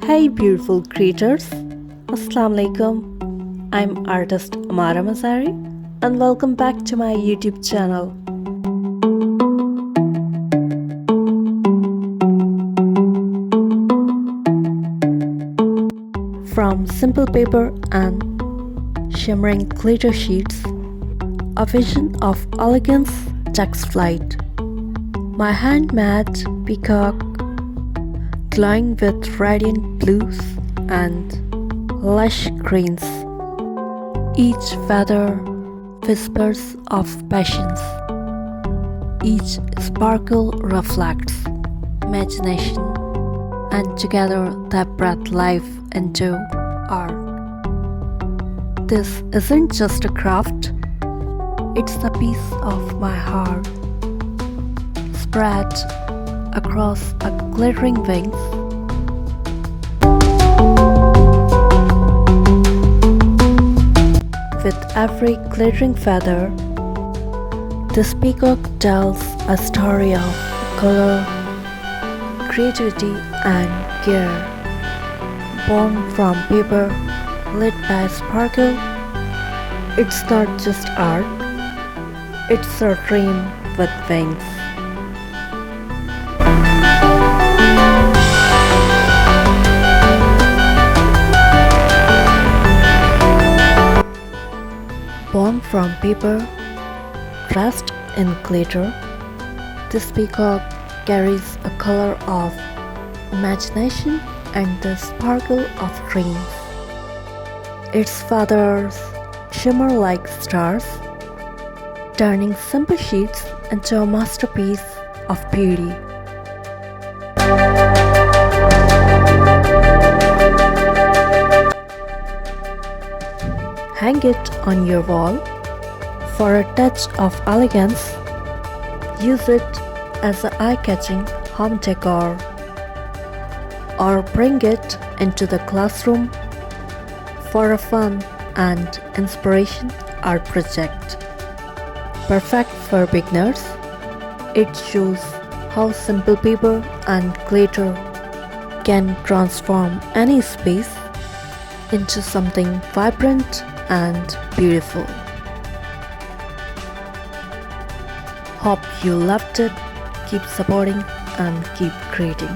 Hey beautiful creators, Assalamu alaikum. I'm artistammaramazari and welcome back to my YouTube channel. From simple paper and shimmering glitter sheets, a vision of elegance takes flight. My handmade peacock, glowing with radiant blues and lush greens. Each feather whispers of patience. Each sparkle reflects imagination, and together they breathe life into art. This isn't just a craft, it's a piece of my heart, spread across a glittering wings. With every glittering feather, this peacock tells a story of color, creativity and care. Born from paper, lit by sparkle, it's not just art, it's a dream with wings. Born from paper, dressed in glitter, this peacock carries a color of imagination and the sparkle of dreams. Its feathers shimmer like stars, turning simple sheets into a masterpiece of beauty. Hang it on your wall for a touch of elegance. Use it as an eye-catching home decor, or bring it into the classroom for a fun and inspiration art project. Perfect for beginners, it shows how simple paper and glitter can transform any space into something vibrant and beautiful. Hope you loved it. Keep supporting and keep creating.